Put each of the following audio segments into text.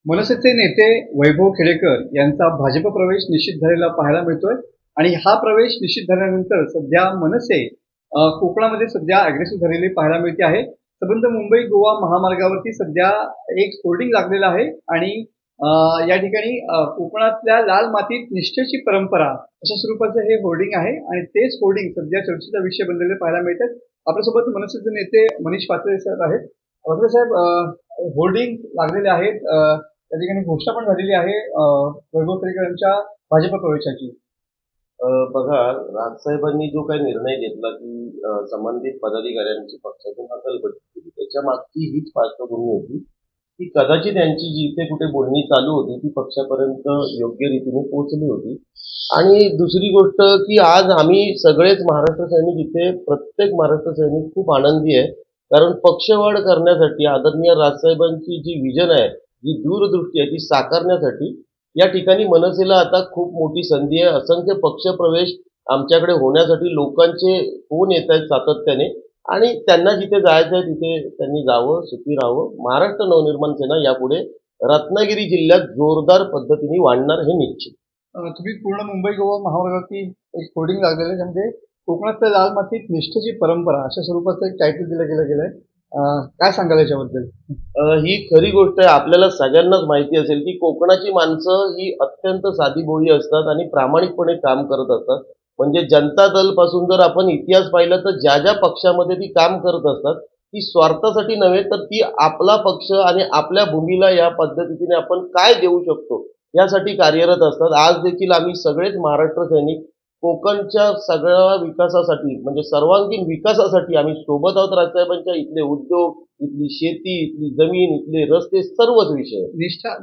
मनसेचे नेते वैभव खेडेकर यांचा भाजप प्रवेश निश्चित झालेला पाहायला मिळतोय आणि हा प्रवेश निश्चित झाल्यानंतर सध्या मनसे कोकणामध्ये सध्या अग्रेसिव्ह झालेली पाहायला मिळते आहे। संबंध मुंबई गोवा महामार्गावरती सध्या एक होर्डिंग लागलेला आहे आणि या ठिकाणी कोकणातल्या लाल मातीत निष्ठेची परंपरा अशा स्वरूपाचं हे होर्डिंग आहे आणि तेच होर्डिंग सध्या चर्चेचा विषय बनलेले पाहायला मिळतात। आपल्यासोबत मनसेचे नेते मनीष पात्रे साहेब आहेत। पात्रे साहेब, होर्डिंग लागलेले आहेत, त्या ठिकाणी घोषणा पण झालेली आहे वैभव खेडेकर यांच्या भाजप प्रवेशाची। बघा, राजसाहेबांनी जो काही निर्णय घेतला की संबंधित पदाधिकाऱ्यांची पक्षातून हकालपट्टी केली, त्याच्या मागची हीच पार्श्वभूमी होती की कदाचित यांची जिथे कुठे बोलणी चालू होती ती पक्षापर्यंत योग्य रीतीने पोहोचली होती। आणि दुसरी गोष्ट की आज आम्ही सगळेच महाराष्ट्र सैनिक इथे, प्रत्येक महाराष्ट्र सैनिक खूप आनंदी आहे, कारण पक्षवाढ करण्यासाठी आदरणीय राजसाहेबांची जी विजन आहे, जी दूरदृष्टी आहे, ती साकारण्यासाठी या ठिकाणी मनसेला आता खूप मोठी संधी आहे। असंख्य पक्षप्रवेश आमच्याकडे होण्यासाठी लोकांचे फोन येत आहेत सातत्याने आणि त्यांना जिथे जायचं आहे तिथे त्यांनी जावं, सुखी राहावं। महाराष्ट्र नवनिर्माण सेना यापुढे रत्नागिरी जिल्ह्यात जोरदार पद्धतीने वाढणार हे निश्चित। तुम्ही पूर्ण मुंबई गोवा महामार्गावरती एक होर्डिंग लागलेलं आहे, म्हणजे कोकणातल्या लाल मातीत निष्ठेची परंपरा अशा स्वरूपाचं एक टायटल दिलं गेलंय। काय सांगाल याच्याबद्दल? ही खरी गोष्ट आहे। आपल्याला सगळ्यांनाच माहिती असेल की कोकणाची माणसं ही अत्यंत साधीभोळी असतात आणि प्रामाणिकपणे काम करत असतात। म्हणजे जनता दल पासून जर आपण इतिहास पाहिला तर ज्या ज्या पक्षामध्ये ती काम करत असतात ती स्वार्थासाठी नव्हे तर ती आपला पक्ष आणि आपल्या भूमीला या पद्धतीने आपण काय देऊ शकतो यासाठी कार्यरत असतात। आज देखील आम्ही सगळेच महाराष्ट्र सैनिक कोकणच्या सगळ्या विकासासाठी, म्हणजे सर्वांगीण विकासासाठी आम्ही सोबत आहोत। राजसाहेबांच्या इथले उद्योग, इथली शेती, इथली जमीन, इथले रस्ते, सर्वच विषय।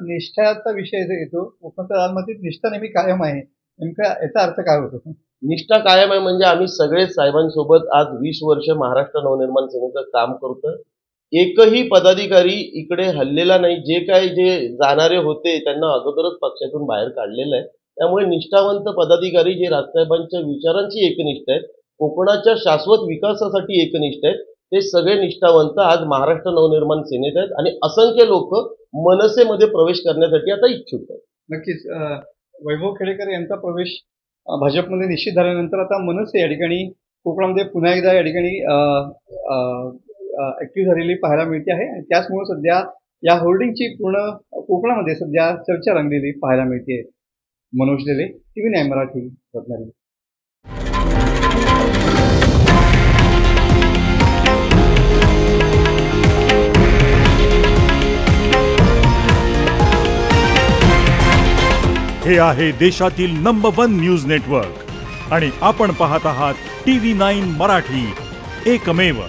निष्ठाचा विषय येतो। कोकणाच्या लाल मातीत निष्ठा नेहमी कायम आहे, नेमका याचा अर्थ काय होतो? निष्ठा कायम आहे म्हणजे आम्ही सगळे साहेबांसोबत आज 20 वर्ष महाराष्ट्र नवनिर्माण सेनेचं काम करतोय। एकही पदाधिकारी इकडे हल्लेला नाही। जे जाणारे होते त्यांना अगोदरच पक्षातून बाहेर काढलेलं आहे। त्यामुळे निष्ठावंत पदाधिकारी जे राजसाहेबांच्या विचारांची एकनिष्ठ आहेत, कोकणाच्या शाश्वत विकासासाठी एकनिष्ठ आहेत, ते सगळे निष्ठावंत आज महाराष्ट्र नवनिर्माण सेनेत आहेत आणि असंख्य लोक मनसेमध्ये प्रवेश करण्यासाठी आता इच्छुक आहेत। नक्कीच वैभव खेडेकर यांचा प्रवेश भाजपमध्ये निश्चित झाल्यानंतर आता मनसे या ठिकाणी कोकणामध्ये पुन्हा एकदा या ठिकाणी ऍक्टिव्ह झालेली पाहायला मिळते आहे आणि त्याचमुळे सध्या या होर्डिंगची पूर्ण कोकणामध्ये सध्या चर्चा रंगलेली पाहायला मिळते। मनोज देले, TV9 मराठी, रत्नागिरी। हे आहे देशातील नंबर 1 न्यूज नेटवर्क आणि आपण पाहत आहात TV9 मराठी, एकमेव।